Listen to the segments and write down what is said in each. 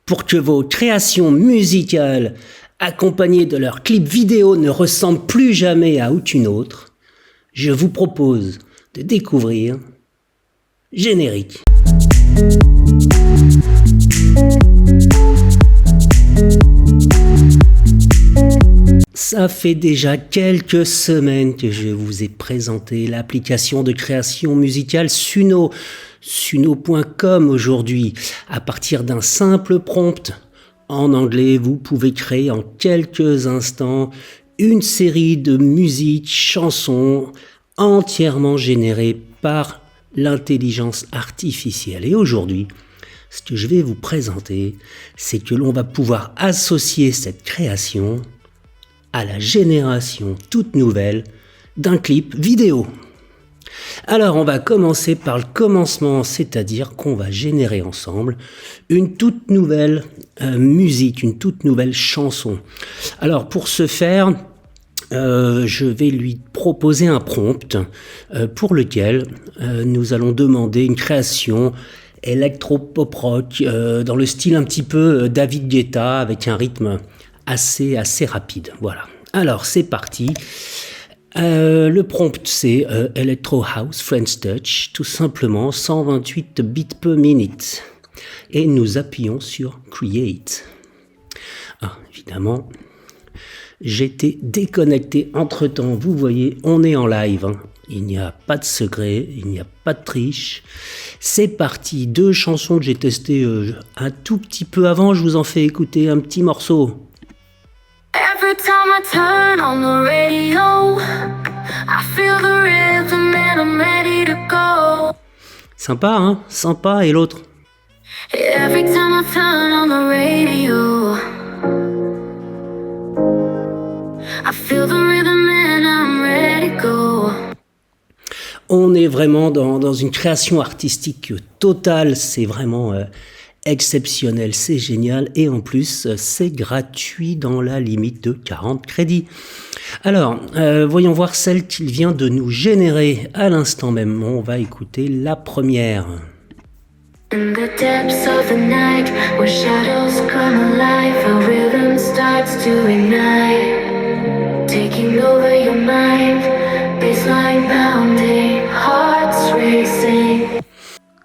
Pour que vos créations musicales accompagnées de leurs clips vidéo ne ressemblent plus jamais à aucune autre, je vous propose de découvrir Générique. Ça fait déjà quelques semaines que je vous ai présenté l'application de création musicale Suno, suno.com aujourd'hui. À partir d'un simple prompt en anglais, vous pouvez créer en quelques instants une série de musiques, chansons entièrement générées par l'intelligence artificielle. Et aujourd'hui, ce que je vais vous présenter, c'est que l'on va pouvoir associer cette création à la génération toute nouvelle d'un clip vidéo. Alors on va commencer par le commencement, c'est-à-dire qu'on va générer ensemble une toute nouvelle musique, une toute nouvelle chanson. Alors pour ce faire, je vais lui proposer un prompt pour lequel nous allons demander une création électro-pop-rock dans le style un petit peu David Guetta avec un rythme assez rapide. Voilà. Alors c'est parti. Le prompt c'est Electro House French Touch, tout simplement 128 bits per minute. Et nous appuyons sur Create. Ah, évidemment, j'étais déconnecté entre-temps. Vous voyez, on est en live. Hein. Il n'y a pas de secret, il n'y a pas de triche. C'est parti. 2 chansons que j'ai testées un tout petit peu avant. Je vous en fais écouter un petit morceau. Every time I turn on the radio, I feel the rhythm and I'm ready to go. Sympa, hein? Sympa. Et l'autre? Every time I turn on the radio, I feel the rhythm and I'm ready to go. On est vraiment dans une création artistique totale. C'est vraiment exceptionnel, c'est génial. Et en plus, c'est gratuit dans la limite de 40 crédits. Alors, voyons voir celle qu'il vient de nous générer à l'instant même. On va écouter la première. In the depths of the night, where shadows come alive, a rhythm starts to ignite, taking over your mind, baseline pounding, hearts racing.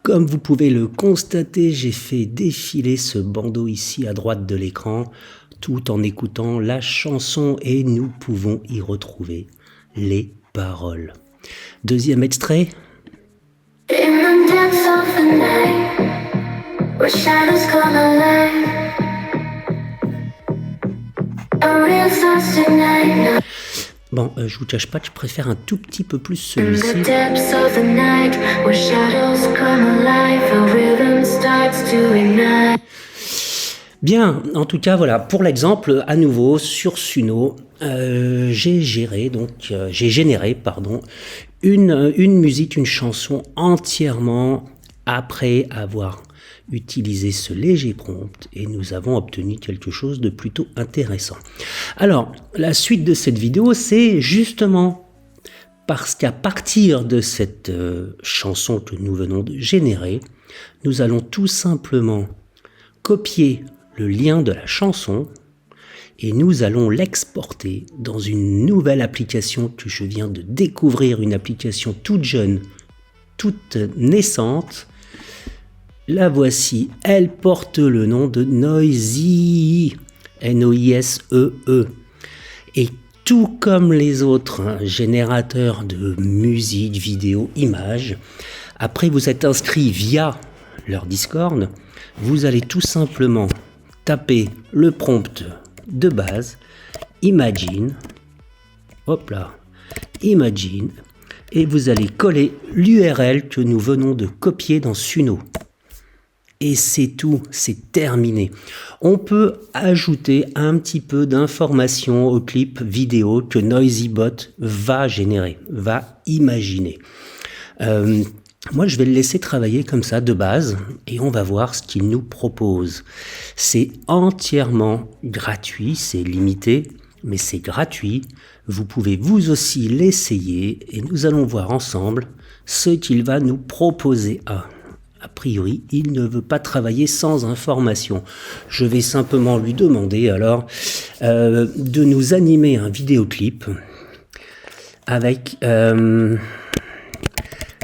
Comme vous pouvez le constater, j'ai fait défiler ce bandeau ici à droite de l'écran, tout en écoutant la chanson et nous pouvons y retrouver les paroles. Deuxième extrait. In the depths of the night, where shadows come alive, a rhythm starts to ignite. Bon, je vous cache pas que je préfère un tout petit peu plus In celui-ci. the depths of the night, where shadows come alive, a rhythm starts to ignite. Bien, en tout cas, voilà, pour l'exemple, à nouveau, sur Suno, j'ai généré une musique, une chanson entièrement après avoir utilisé ce léger prompt et nous avons obtenu quelque chose de plutôt intéressant. Alors, la suite de cette vidéo, c'est justement parce qu'à partir de cette chanson que nous venons de générer, nous allons tout simplement copier le lien de la chanson et nous allons l'exporter dans une nouvelle application que je viens de découvrir, une application toute jeune, toute naissante. La voici, elle porte le nom de Noisee, N-O-I-S-E-E. Et tout comme les autres générateurs de musique, vidéo, images, après vous êtes inscrit via leur Discord, vous allez tout simplement taper le prompt de base, Imagine, hop là, Imagine, et vous allez coller l'URL que nous venons de copier dans Suno. Et c'est tout, c'est terminé. On peut ajouter un petit peu d'informations au clip vidéo que NoisyBot va générer, va imaginer. Moi, je vais le laisser travailler comme ça de base et on va voir ce qu'il nous propose. C'est entièrement gratuit, c'est limité, mais c'est gratuit. Vous pouvez vous aussi l'essayer et nous allons voir ensemble ce qu'il va nous proposer. A priori, il ne veut pas travailler sans information. Je vais simplement lui demander alors de nous animer un vidéoclip avec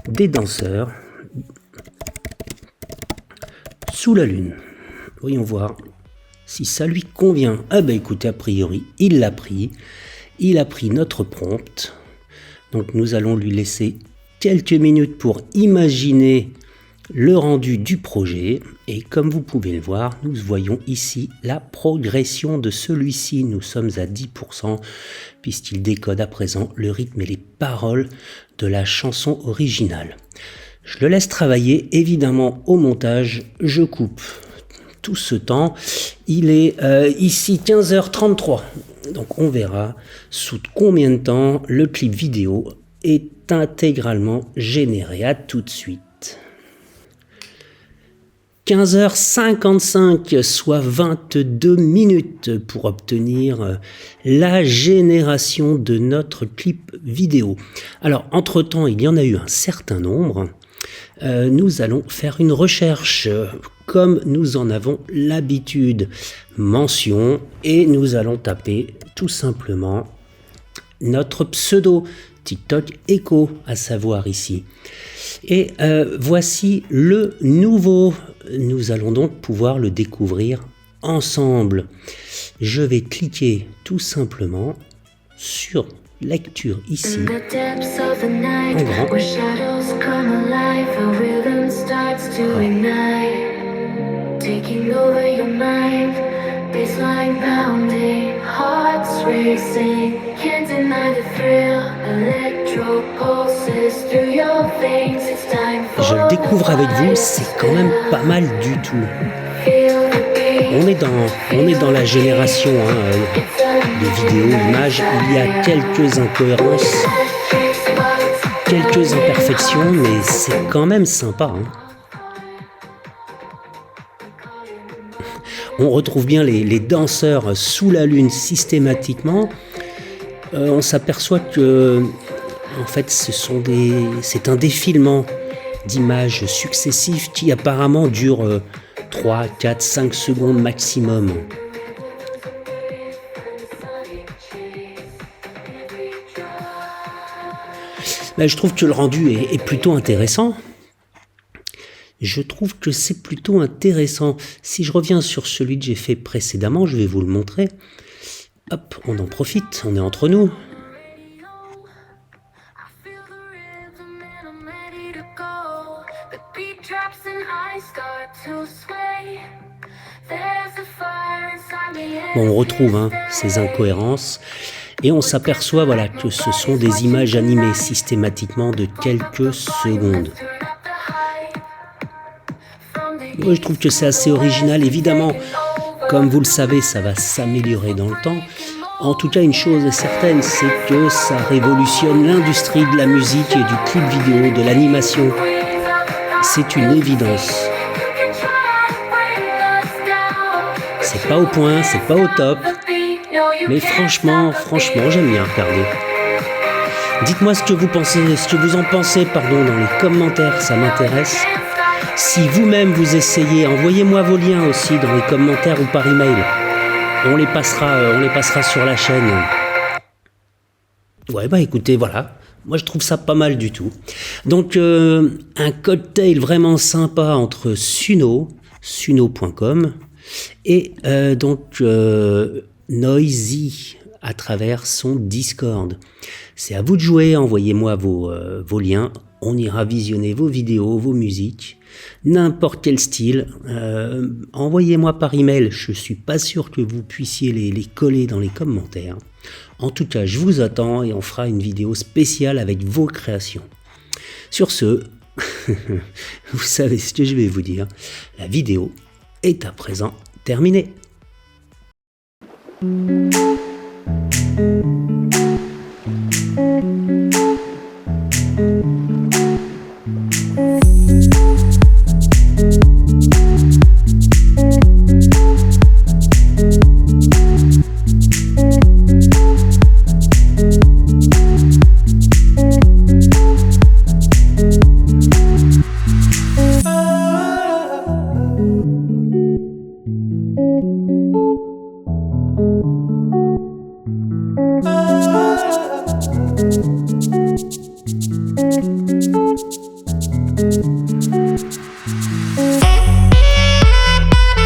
des danseurs sous la lune. Voyons voir si ça lui convient. Ah ben écoutez, a priori, il l'a pris. Il a pris notre prompt. Donc nous allons lui laisser quelques minutes pour imaginer le rendu du projet. Et comme vous pouvez le voir, nous voyons ici la progression de celui-ci. Nous sommes à 10% puisqu'il décode à présent le rythme et les paroles de la chanson originale. Je le laisse travailler. Évidemment, au montage, je coupe tout ce temps. Il est ici 15h33. Donc on verra sous combien de temps le clip vidéo est intégralement généré. À tout de suite. 15h55, soit 22 minutes pour obtenir la génération de notre clip vidéo. Alors, entre-temps, il y en a eu un certain nombre. Nous allons faire une recherche comme nous en avons l'habitude. Mention, et nous allons taper tout simplement notre pseudo TikTok Echo, à savoir ici. Et voici le nouveau. Nous allons donc pouvoir le découvrir ensemble. Je vais cliquer tout simplement sur lecture ici, en grand. Taking over your mind, baseline pounding, hearts racing, can't deny the thrill, electro pulses through your veins, it's time for. Je le découvre avec vous, c'est quand même pas mal du tout. On est dans la génération de vidéos, d'images, il y a quelques incohérences, quelques imperfections, mais c'est quand même sympa. On retrouve bien les danseurs sous la lune systématiquement. On s'aperçoit que, en fait, c'est un défilement d'images successives qui apparemment dure 3, 4, 5 secondes maximum. Là, je trouve que le rendu est plutôt intéressant. Je trouve que c'est plutôt intéressant. Si je reviens sur celui que j'ai fait précédemment, je vais vous le montrer. Hop, on en profite, on est entre nous. Bon, on retrouve ces incohérences et on s'aperçoit que ce sont des images animées systématiquement de quelques secondes. Moi, je trouve que c'est assez original. Évidemment, comme vous le savez, ça va s'améliorer dans le temps. En tout cas, une chose est certaine, c'est que ça révolutionne l'industrie de la musique et du clip vidéo, de l'animation. C'est une évidence. C'est pas au point, c'est pas au top. Mais franchement, j'aime bien regarder. Dites-moi ce que vous en pensez, dans les commentaires, ça m'intéresse. Si vous-même vous essayez, envoyez-moi vos liens aussi dans les commentaires ou par email. On les passera sur la chaîne. Ouais, écoutez, voilà. Moi, je trouve ça pas mal du tout. Donc, un cocktail vraiment sympa entre suno.com et Noisy à travers son Discord. C'est à vous de jouer, envoyez-moi vos liens. On ira visionner vos vidéos, vos musiques, n'importe quel style. Envoyez-moi par email, je suis pas sûr que vous puissiez les coller dans les commentaires. En tout cas, je vous attends et on fera une vidéo spéciale avec vos créations. Sur ce, vous savez ce que je vais vous dire. La vidéo est à présent terminée.